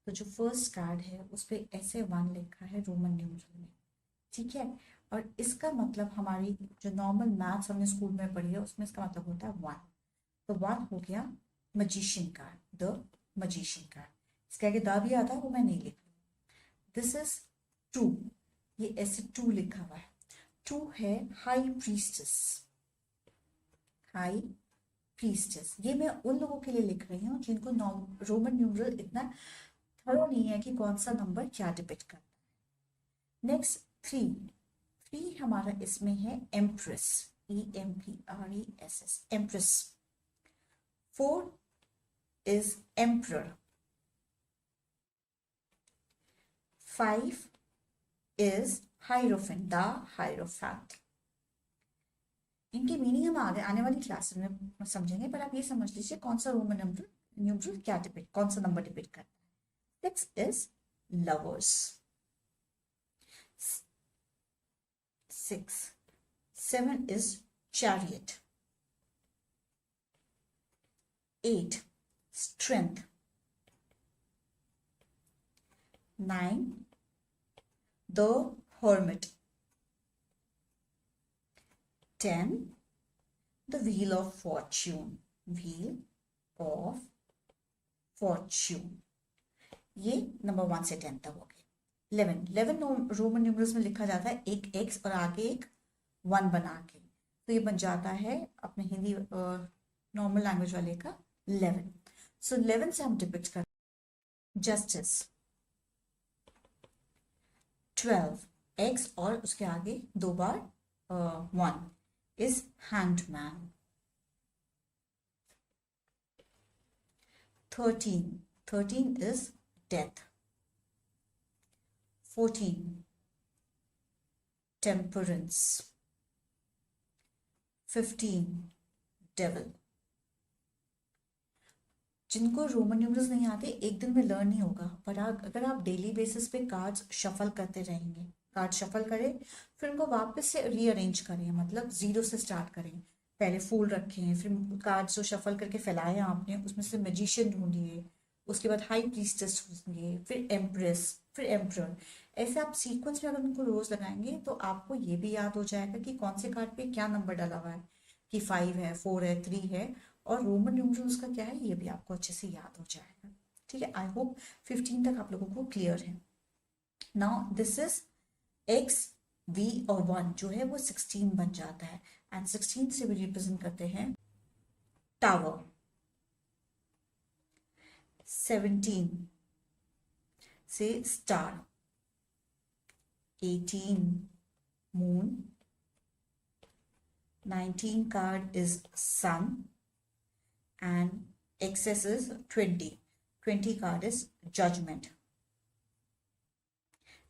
तो जो first card है उस पर ऐसे 1 लिखा है रोमन न्यूमरल में, ठीक है। और इसका मतलब हमारी जो नॉर्मल मैथ्स हमने स्कूल में पढ़ी है उसमें इसका मतलब होता है 1। तो 1 हो गया magician card, the magician card. इसके आगे द भी आता है, वो मैं नहीं लिख रही। दिस इज 2, ये ऐसे 2 लिखा हुआ है। 2 है हाई प्रीस्टेस, हाई प्रीस्टेस। ये मैं उन लोगों के लिए लिख रही हूँ जिनको रोमन न्यूमरल इतना थरो नहीं है कि कौन सा नंबर क्या डिपिक्ट करता है। नेक्स्ट 3, 3 हमारा इसमें है empress, EMPRESS, empress. 4 is emperor, 5 is hierophant, the hierophant। इनकी मीनिंग हम आगे आने वाली क्लास में समझेंगे, पर आप ये समझ लीजिए कौन सा रोमन न्यूमरल क्या डिपिक्ट, कौन सा नंबर डिपिक्ट करता है। 6 is lovers, 6। 7 is chariot, 8 strength, 9 the hermit, 10 the wheel of fortune, wheel of fortune। ये नंबर 1 से 10 तक हो गए। 11 रोमन न्यूमरल्स में लिखा जाता है एक एक्स और आगे एक 1 बना के, तो ये बन जाता है अपने हिंदी नॉर्मल लैंग्वेज वाले का 11। सो 11 से हम डिपिक्ट कर जस्टिस, 12 एक्स और उसके आगे 2 बार 1 is hanged man, 13 is death, 14 temperance, 15 devil। जिनको रोमन न्यूमरल्स नहीं आते एक दिन में लर्न नहीं होगा, पर अगर आप डेली बेसिस पे कार्ड्स शफल करते रहेंगे, कार्ड शफल करें फिर उनको वापस से रीअरेंज करें, मतलब 0 से स्टार्ट करें। पहले फूल रखें, फिर कार्ड जो शफल करके फैलाए आपने उसमें से मैजिशियन ढूंढिए, उसके बाद हाई प्रीस्टेस ढूंढिए, फिर एम्प्रेस, फिर एम्प्रर। ऐसे आप सीक्वेंस में अगर उनको रोज लगाएंगे तो आपको ये भी याद हो जाएगा कि कौन से कार्ड पे क्या नंबर डाला हुआ है, कि 5 है, 4 है, 3 है, और रोमन न्यूमरल्स का क्या है ये भी आपको अच्छे से याद हो जाएगा। ठीक है, आई होप 15 तक आप लोगों को क्लियर है। Now this is X, V और 1 जो है वो 16 बन जाता है, एंड 16 से भी रिप्रेजेंट करते हैं टावर। 17 से star, 18 moon, 19 card is sun, and excess is 20 card is judgment,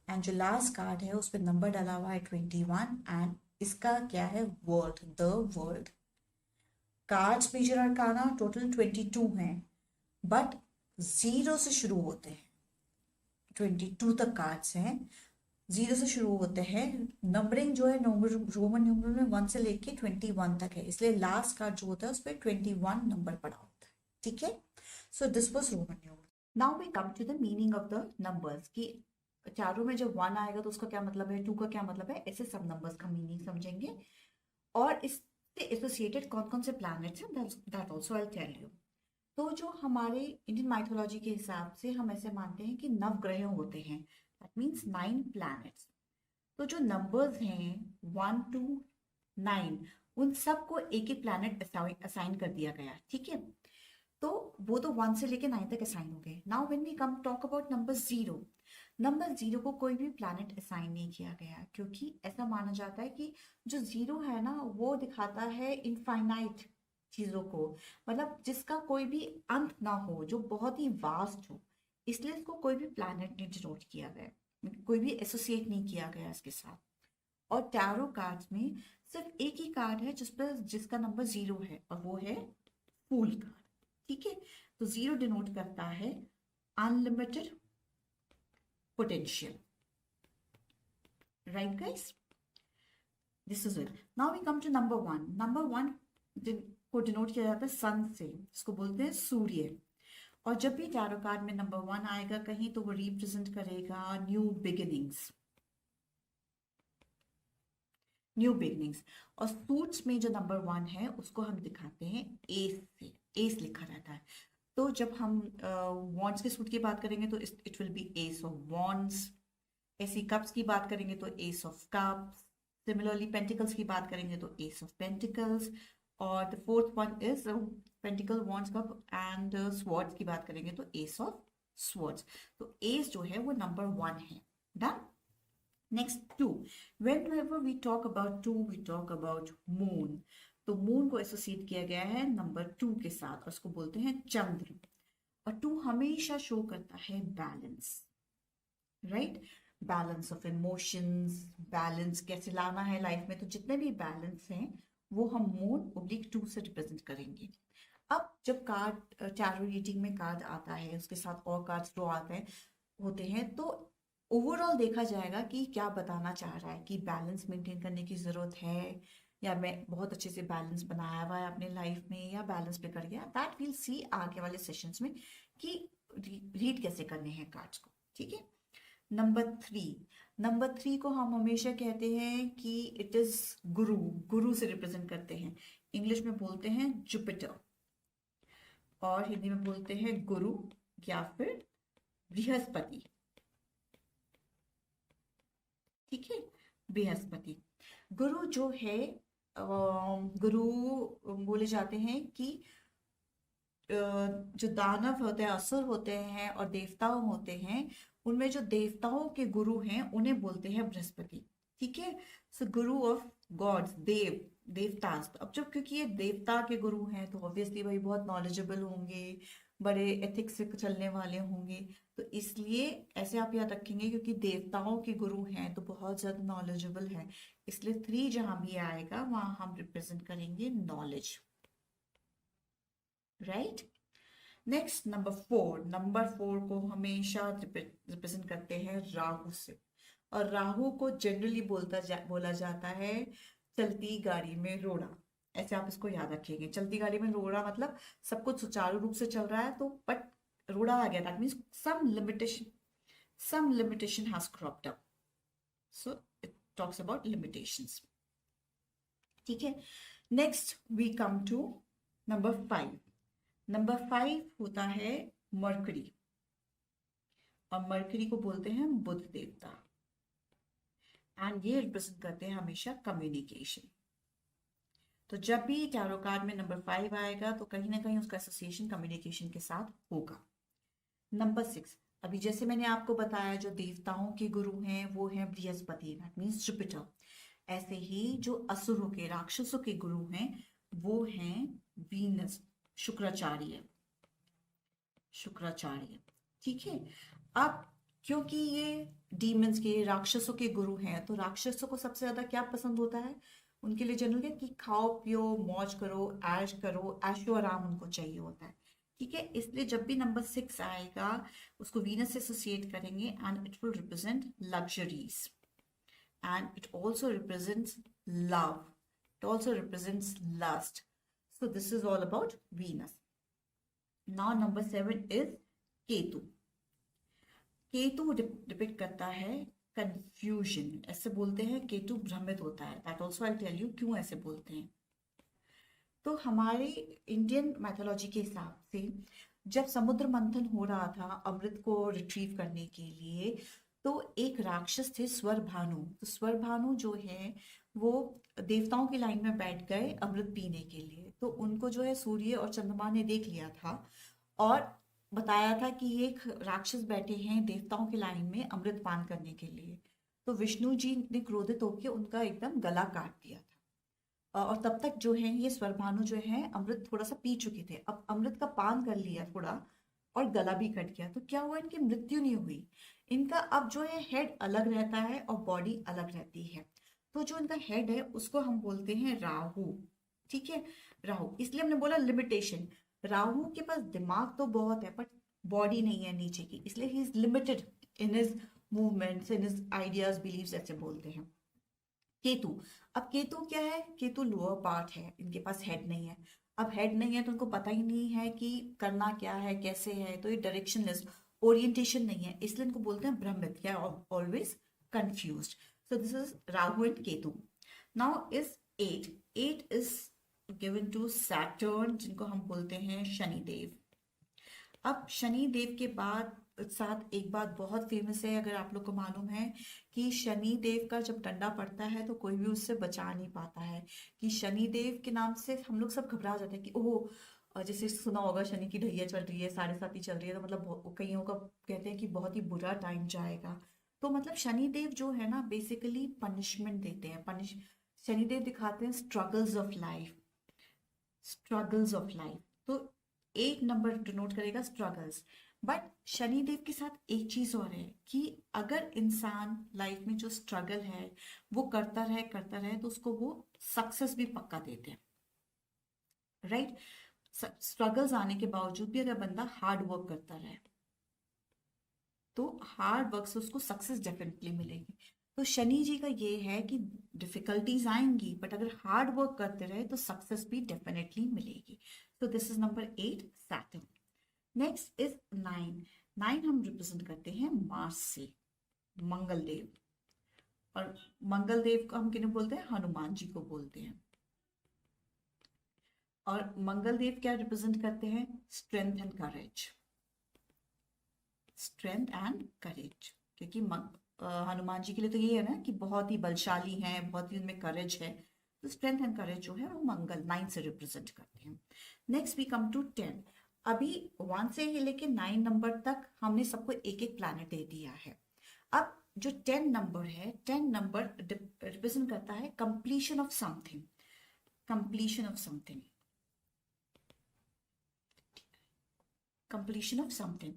and जो लास्ट कार्ड है उस पर नंबर डाला हुआ है 21, एंड इसका क्या है world, the world. Cards major arcana total 22 हैं, बट 0 से शुरू होते हैं, 22 तक कार्ड्स हैं, 0 से शुरू होते हैं। नंबरिंग जो है रोमन न्यूमरल में 1 से लेके 21 तक है, इसलिए लास्ट कार्ड जो होता है उस पर 21 नंबर पड़ा होता है। ठीक है, so this was Roman numeral. Now we come to the meaning of the numbers, कि चारों में जब 1 आएगा तो उसका क्या मतलब है, 2 का क्या मतलब है, ऐसे सब नंबर्स का मीनिंग समझेंगे, और इससे एसोसिएटेड कौन कौन से प्लैनेट्स हैं that also I tell you. तो जो हमारे इंडियन माइथोलॉजी के हिसाब से हम ऐसे मानते हैं कि 9 ग्रह होते हैं, दैट मीन्स 9 प्लैनेट्स। तो जो नंबर्स हैं 1 to 9 उन सबको एक एक प्लैनेट असाइन कर दिया गया, ठीक है। तो वो तो 1 से लेके 9 तक असाइन हो गए। Now when we come talk about number 0, number 0 को कोई भी प्लैनेट असाइन नहीं किया गया, क्योंकि ऐसा माना जाता है कि जो 0 है ना वो दिखाता है इनफाइनाइट चीजों को, मतलब जिसका कोई भी अंत ना हो, जो बहुत ही वास्ट हो, इसलिए इसको कोई भी प्लैनेट नहीं डिनोट किया गया, कोई भी एसोसिएट नहीं किया गया इसके साथ। और टैरो कार्ड्स में सिर्फ एक ही कार्ड है जिसका नंबर 0 है, और वो है फूल कार्ड। ठीक है, तो 0 डिनोट करता है unlimited potential, right guys, this is it. Now we come to number 1। Number 1 को डिनोट किया जाता है सन से, इसको बोलते हैं सूर्य, और जब भी टैरो कार्ड में नंबर 1 आएगा कहीं तो वो रिप्रेजेंट करेगा न्यू बिगिनिंग्स, न्यू बिगिनिंग्स। और सूट्स में जो नंबर 1 है उसको हम दिखाते हैं एस से, एस लिखा रहता है। तो जब हम वॉन्ड्स के सूट की बात करेंगे तो it will be S of wands. ऐसी कप्स की बात करेंगे तो S of cups. Similarly pentacles की बात करेंगे तो एस ऑफ पेंटिकल्स। और the fourth one is pentacle wands cup and swords की बात करेंगे तो एस ऑफ स्वॉर्ड्स। तो एस जो है वो नंबर 1 है। Done. Next 2। whenever we talk about 2 we talk about moon. तो मून को एसोसिएट किया गया है नंबर 2 के साथ और उसको बोलते हैं चंद्र। और 2 हमेशा शो करता है balance, right? Balance of emotions, balance कैसे लाना है लाइफ में। तो जितने भी बैलेंस हैं वो हम मून ओब्लिक 2 से रिप्रेजेंट करेंगे। अब जब कार्ड टैरो रीडिंग में कार्ड आता है उसके साथ और कार्ड्स ड्रॉ आते हैं होते हैं तो ओवरऑल देखा जाएगा कि क्या बताना चाह रहा है, कि बैलेंस मेंटेन करने की ज़रूरत है या मैं बहुत अच्छे से बैलेंस बनाया हुआ है अपने लाइफ में या बैलेंस बिगड़ गया। दैट विल सी आगे वाले सेशंस में कि रीड कैसे करने हैं कार्ड्स को। ठीक है। नंबर 3। नंबर 3 को हम हमेशा कहते हैं कि इट इज गुरु, गुरु से रिप्रेजेंट करते हैं। इंग्लिश में बोलते हैं जुपिटर और हिंदी में बोलते हैं गुरु या फिर बृहस्पति। ठीक है, बृहस्पति। गुरु जो है गुरु बोले जाते हैं कि जो दानव होते हैं, असुर होते हैं और देवताओं होते हैं, उनमें जो देवताओं के गुरु हैं उन्हें बोलते हैं बृहस्पति। ठीक है। सो गुरु ऑफ गॉड्स, देवतास। अब जब क्योंकि ये देवता के गुरु हैं तो ऑब्वियसली वही बहुत नॉलेजेबल होंगे, बड़े एथिक्स से चलने वाले होंगे। तो इसलिए ऐसे आप याद रखेंगे क्योंकि देवताओं के गुरु हैं तो बहुत ज्यादा नॉलेजेबल है। इसलिए 3 जहां भी आएगा वहां हम रिप्रेजेंट करेंगे knowledge, right? Next number 4। Number 4 को हमेशा रिप्रेजेंट करते हैं राहु से। और राहु को जनरली बोला जाता है चलती गाड़ी में रोड़ा। ऐसे आप इसको याद रखिएगा। चलती गाड़ी में रोड़ा मतलब सब कुछ सुचारू रूप से चल रहा है तो बट रोड़ा आ गया, that means some limitation has cropped up, so it talks about limitations. ठीक है। Next we come to number 5। Number 5 होता है मरकरी और मरकरी को बोलते हैं बुध देवता एंड ये रिप्रेजेंट करते हैं हमेशा कम्युनिकेशन। तो जब भी टैरो कार्ड में नंबर 5 आएगा तो कहीं ना कहीं उसका एसोसिएशन कम्युनिकेशन के साथ होगा। नंबर 6। अभी जैसे मैंने आपको बताया जो देवताओं के गुरु हैं वो हैं बृहस्पति, दैट मीन्स जुपिटर। ऐसे ही जो असुरों के, राक्षसों के गुरु हैं वो हैं वीनस, शुक्राचार्य। ठीक है। अब क्योंकि ये डीमंस के, राक्षसों के गुरु हैं तो राक्षसों को सबसे ज्यादा क्या पसंद होता है? उनके लिए जनरल कि खाओ पियो मौज करो, ऐश करो, ऐशो आराम उनको चाहिए होता है। ठीक है। इसलिए जब भी नंबर 6 आएगा उसको वीनस से एसोसिएट करेंगे and it will represent luxuries and it also represents love, it also represents lust. So this is all about Venus. Now number 7 is Ketu. Ketu depict करता है कंफ्यूजन। ऐसे बोलते हैं केतु भ्रमित होता है। That also I tell you क्यों ऐसे बोलते हैं। तो हमारे इंडियन मैथोलॉजी के हिसाब से जब समुद्र मंथन हो रहा था अमृत को रिट्रीव करने के लिए तो एक राक्षस थे स्वरभानु। तो स्वरभानु जो है वो देवताओं की लाइन में बैठ गए अमृत पीने के लिए। तो उनको जो है सूर्य और चंद्रमा ने देख लिया था और बताया था कि ये एक राक्षस बैठे हैं देवताओं की लाइन में अमृत पान करने के लिए। तो विष्णु जी ने क्रोधित होकर उनका एकदम गला काट दिया था। और तब तक जो है ये स्वरभानु जो है अमृत थोड़ा सा पी चुके थे। अब अमृत का पान कर लिया थोड़ा और गला भी कट गया। तो क्या हुआ, इनकी मृत्यु नहीं हुई। इनका अब जो है हेड अलग रहता है और बॉडी अलग रहती है। तो जो इनका हेड है उसको हम बोलते हैं राहु। ठीक है, राहु। इसलिए हमने बोला लिमिटेशन। राहु के पास दिमाग तो बहुत है बट बॉडी नहीं है नीचे की, इसलिए ही is limited in his movements, in his ideas, believes, ऐसे बोलते हैं। केतु। अब केतु क्या है? केतु लोअर पार्ट है, इनके पास हेड नहीं है। अब हेड नहीं है तो उनको पता ही नहीं है कि करना क्या है, कैसे है, तो ये डायरेक्शनलेस, ओरिएंटेशन नहीं है, इसलिए इनको बोलते हैं भ्रमित या always confused. So this is Rahu and Ketu. Now is 8 is given to Saturn, जिनको हम बोलते हैं शनिदेव. अब शनि देव के बाद साथ एक बात बहुत फेमस है, अगर आप लोग को मालूम है, कि शनि देव का जब डंडा पड़ता है तो कोई भी उससे बचा नहीं पाता है. कि शनि देव के नाम से हम लोग सब घबरा जाते हैं कि ओह, जैसे सुना होगा शनि की ढैया चल रही है, साढ़े साथी चल रही है, तो मतलब कईयों का कहते हैं कि बहुत ही बुरा टाइम जाएगा. तो मतलब शनि देव जो है ना, बेसिकली पनिशमेंट देते हैं. शनि देव दिखाते हैं struggles of life, struggles of life. तो 8 नंबर डिनोट करेगा स्ट्रगल्स. बट शनिदेव के साथ एक चीज और है कि अगर इंसान लाइफ में जो स्ट्रगल है वो करता रहे तो उसको वो सक्सेस भी पक्का देते हैं, राइट. स्ट्रगल्स आने के बावजूद भी अगर बंदा हार्ड वर्क करता रहे तो हार्ड वर्क से उसको सक्सेस डेफिनेटली मिलेगी. तो शनि जी का ये है कि डिफिकल्टीज आएंगी, बट अगर हार्ड वर्क करते रहे तो सक्सेस भी डेफिनेटली मिलेगी. So this is number 8, Saturn. Next is 9. 9 हम रिप्रेजेंट करते हैं मार्स से, मंगल देव. और मंगल देव को हम किन्हें बोलते हैं? हनुमान जी को बोलते हैं. और मंगल देव क्या रिप्रेजेंट करते हैं? Strength and courage. Strength and करेज, क्योंकि हनुमान जी के लिए तो ये है ना कि बहुत ही बलशाली हैं, बहुत ही उनमें करेज है. तो स्ट्रेंथ एंड करेज जो है वो मंगल 9 से रिप्रेजेंट करते हैं. Next we come to 10. अभी 1 से लेके 9 नंबर तक हमने सबको एक एक प्लैनेट दे दिया है. अब जो 10 नंबर है, 10 नंबर रिप्रेजेंट करता है completion of something, completion of something, completion of something.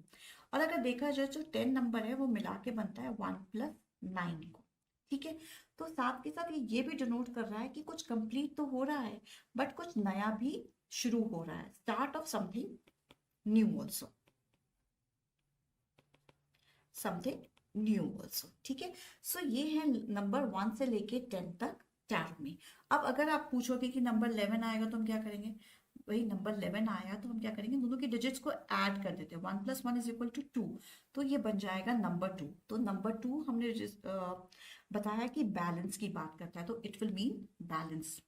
और अगर देखा जाए जो 10 नंबर है वो मिला के बनता है 1 + 9 को, ठीक है. तो साथ के साथ ये भी डिनोट कर रहा है कि कुछ कंप्लीट तो हो रहा है बट कुछ नया भी शुरू हो रहा है. Start of something new also, something new also, ठीक है. सो ये है नंबर 1 से लेके 10 तक टैरो में. अब अगर आप पूछोगे कि नंबर 11 आएगा तो हम क्या करेंगे, वही नंबर 11 आया तो हम क्या करेंगे, दोनों के डिजिट्स को ऐड कर देते हैं. 1 + 1 = 2, तो ये बन जाएगा नंबर 2. तो नंबर 2 हमने बताया कि बैलेंस की बात करता है, तो इट विल मीन बैलेंस,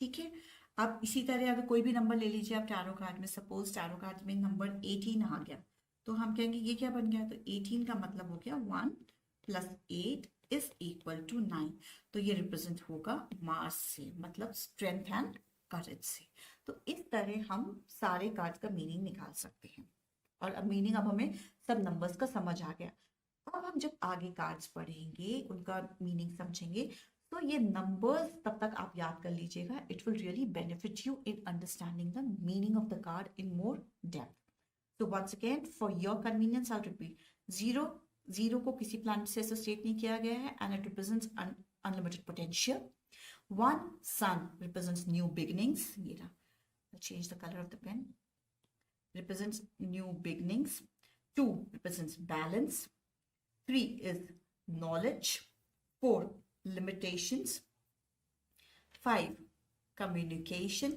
ठीक है. अब इसी तरह अगर कोई भी नंबर ले लीजिए आप टैरो कार्ड में, सपोज टैरो कार्ड में नंबर 18 आ गया तो हम कहेंगे ये क्या बन गया, तो 18 का मतलब हो गया 1 + 8 = 9. तो ये रिप्रेजेंट होगा मार्स से, मतलब स्ट्रेंथ एंड करेज से. तो इस तरह हम सारे कार्ड्स का मीनिंग निकाल सकते हैं. और अब मीनिंग अब हमें सब नंबर्स का समझ आ गया. अब हम जब आगे कार्ड्स पढ़ेंगे उनका मीनिंग समझेंगे, तो ये नंबर्स तब तक आप याद कर लीजिएगा. It will really benefit you in understanding the meaning of the card in more depth. तो once again for your convenience I repeat, 0 को किसी प्लैनेट से एसोसिएट नहीं किया गया है and it represents unlimited potential. 1 sun represents new beginnings, ये रहा, change the color of the pen, represents new beginnings. 2 represents balance. 3 is knowledge. 4 limitations. 5 communication.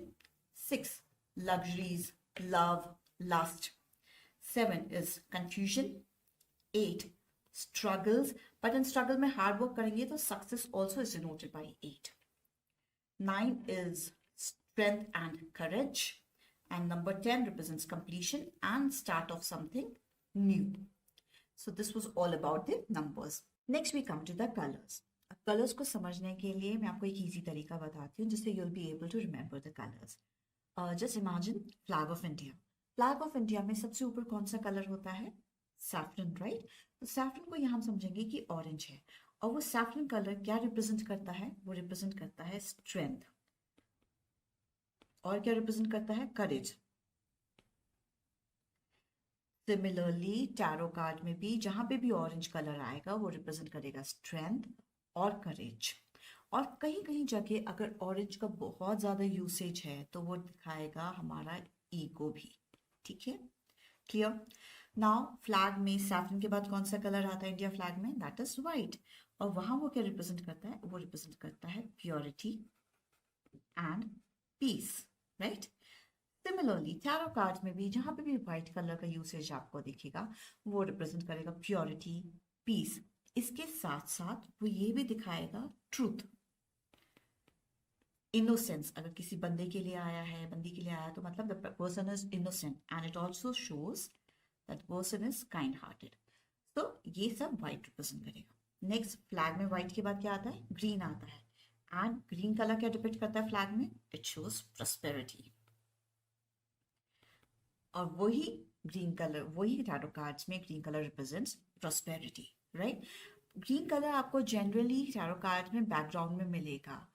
6 luxuries, love, lust. 7 is confusion. 8 struggles, but in struggle में hard work करेंगे तो success also is denoted by 8. 9 is strength and courage, and number 10 represents completion and start of something new. So this was all about the numbers. Next we come to the colors. Colours को समझने के लिए मैं आपको एक easy तरीका बताती हूँ जिससे you'll be able to remember the colors. Just imagine flag of India. Flag of India में सबसे ऊपर कौन सा कलर होता है? Saffron, right. तो सैफरन को यहाँ हम समझेंगे कि ऑरेंज है, और वो सैफरन कलर क्या रिप्रेजेंट करता है? वो रिप्रेजेंट करता है स्ट्रेंथ. और क्या रिप्रेजेंट करता है? करेज. सिमिलरली टैरो कार्ड में भी जहां पे भी ऑरेंज कलर आएगा वो रिप्रेजेंट करेगा स्ट्रेंथ और करेज. और कहीं कहीं जगह अगर ऑरेंज का बहुत ज्यादा यूसेज है तो वो दिखाएगा हमारा ईगो भी, ठीक है. क्लियर. नाउ फ्लैग में सैफरन के बाद कौन सा कलर आता है इंडिया फ्लैग में? That is white. और वहां वो क्या रिप्रेजेंट करता है? वो रिप्रेजेंट करता है purity and peace, right. Similarly tarot cards में भी जहां पे भी व्हाइट कलर का यूसेज आपको दिखेगा वो रिप्रेजेंट करेगा प्योरिटी, पीस। इसके साथ साथ वो ये भी दिखाएगा ट्रूथ, इनोसेंस। अगर किसी बंदे के लिए आया है, बंदी के लिए आया, तो मतलब the person is innocent and it also shows that person is kind hearted. तो ये सब व्हाइट रिप्रेजेंट करेगा। नेक्स्ट, फ्लैग में व्हाइट के बाद क्या आता है? ग्रीन आता है। एंड ग्रीन कलर क्या डिपिक्ट करता है फ्लैग में? It shows prosperity. और वही ग्रीन कलर, वही टैरो कार्ड्स में green colour represents prosperity, right? Green colour आपको जनरली टैरो कार्ड्स में बैकग्राउंड में मिलेगा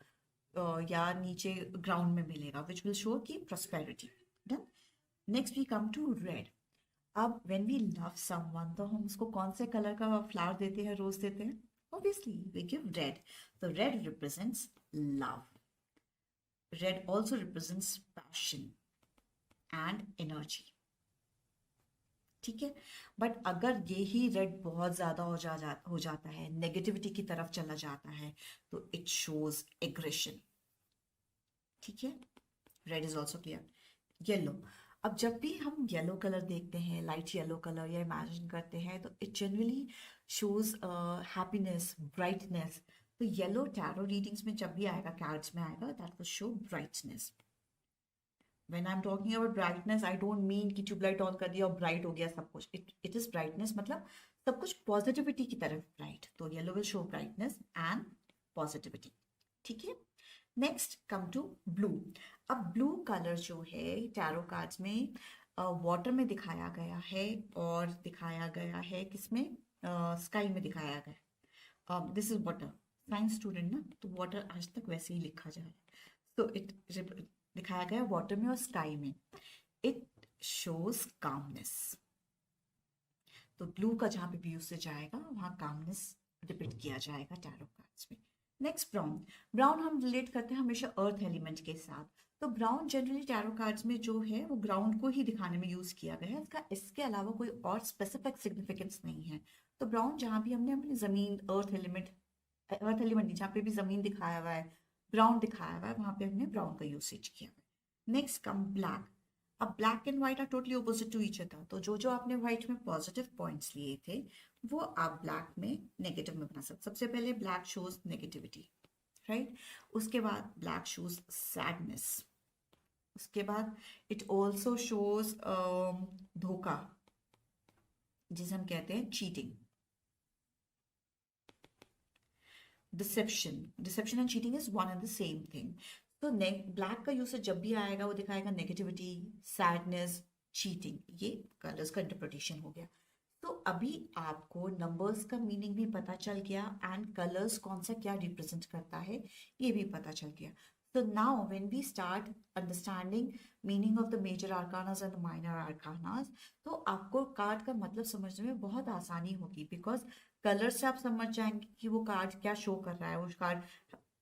या नीचे ग्राउंड में मिलेगा, विच विल शो की prosperity. Done. Next we come to red. अब व्हेन वी लव समवन तो हम उसको कौन से कलर का फ्लावर देते हैं, रोज देते हैं? Obviously we give red. तो red represents love. Red also represents passion and energy, ठीक है? बट अगर ये ही रेड बहुत ज्यादा हो जाता है, नेगेटिविटी की तरफ चला जाता है, तो इट शोज एग्रेशन, ठीक है? Red is also clear. Yellow. अब जब भी हम येलो कलर देखते हैं, लाइट येलो कलर या इमेजिन करते हैं, तो it generally shows happiness, brightness. तो येलो टैरो रीडिंग्स में जब भी आएगा, कार्ड्स में आएगा, that will show brightness. When I'm talking about brightness, I don't mean कि ट्यूबलाइट ऑन कर दिया और ब्राइट हो गया सब कुछ। इट इज ब्राइटनेस, मतलब सब कुछ पॉजिटिविटी की तरफ ब्राइट। तो yellow will show brightness and positivity, ठीक है? Next come to blue. अब ब्लू कलर जो है टैरो कार्ड्स में वाटर में दिखाया गया है, और दिखाया गया है किसमें? स्काई में दिखाया गया। This is water. Science student ना, तो वाटर आज तक वैसे ही लिखा जा रहा है। तो इट दिखाया गया वाटर में और स्काई में। It shows calmness. तो ब्लू का जहां पे भी यूसेज आएगा वहां कामनेस डिपिक्ट किया जाएगा टैरो कार्ड्स में। Next, brown. ब्राउन हम रिलेट करते हैं हमेशा अर्थ एलिमेंट के साथ। तो ब्राउन जनरली टैरो कार्ड्स में जो है वो ग्राउंड को ही दिखाने में यूज किया गया है। इसके अलावा कोई और स्पेसिफिक सिग्निफिकेंस नहीं है। तो ब्राउन जहां भी हमने अपनी जमीन, अर्थ एलिमेंट नहीं, जहाँ पे भी जमीन दिखाया हुआ है, ब्राउन दिखाया हुआ है, वहां पे हमने ब्राउन का यूसेज किया है। Next come black. अब black and white are totally opposite to each other. तो जो जो आपने व्हाइट में पॉजिटिव पॉइंट्स लिए थे, वो आप ब्लैक में नेगेटिव में बना सकते। सबसे पहले ब्लैक शोज नेगेटिविटी, राइट? उसके बाद ब्लैक शोज सैडनेस। उसके बाद इट ऑल्सो शोज धोखा, जिसे हम कहते हैं cheating. Dissipation and cheating is one and the same thing. तो ब्लैक का यूसेज जब भी आएगा वो दिखाएगा नेगेटिविटी, सैडनेस, चीटिंग। ये कलर्स का इंटरप्रिटेशन हो गया। तो अभी आपको नंबर्स का मीनिंग भी पता चल गया एंड कलर्स कौन सा क्या रिप्रेजेंट करता है ये भी पता चल गया। So now when we start understanding meaning of the major arcanas and the minor arcanas, तो आपको कार्ड का मतलब समझने में बहुत आसानी होगी, बिकॉज कलर से आप समझ जाएंगे कि वो कार्ड क्या शो कर रहा है। वो कार्ड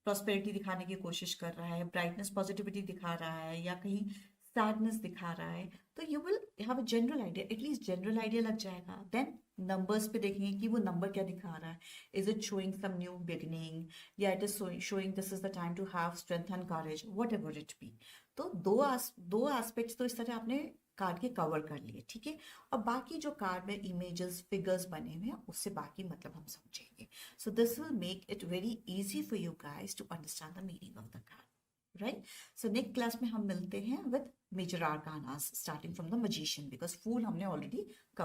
प्रॉस्पेरिटी दिखाने की कोशिश कर रहा है, ब्राइटनेस, पॉजिटिविटी दिखा रहा है, या कहीं सैडनेस दिखा रहा है। तो you will have a general idea, at least general idea लग जाएगा। देन नंबर्स पे देखेंगे कि वो नंबर क्या दिखा रहा है। Is it showing some new beginning, या it is showing this is the time to have strength and courage, whatever it be. तो दो एस्पेक्ट्स तो इस तरह आपने कार्ड के कवर कर लिए, ठीक है? और बाकी जो कार्ड में इमेजेस, फिगर्स बने हुए हैं, उससे बाकी मतलब हम समझेंगे। So this will make it very easy for you guys to understand the meaning of the card, right? So next class में हम मिलते हैं with major arcanas starting from the magician, because fool हमने ऑलरेडी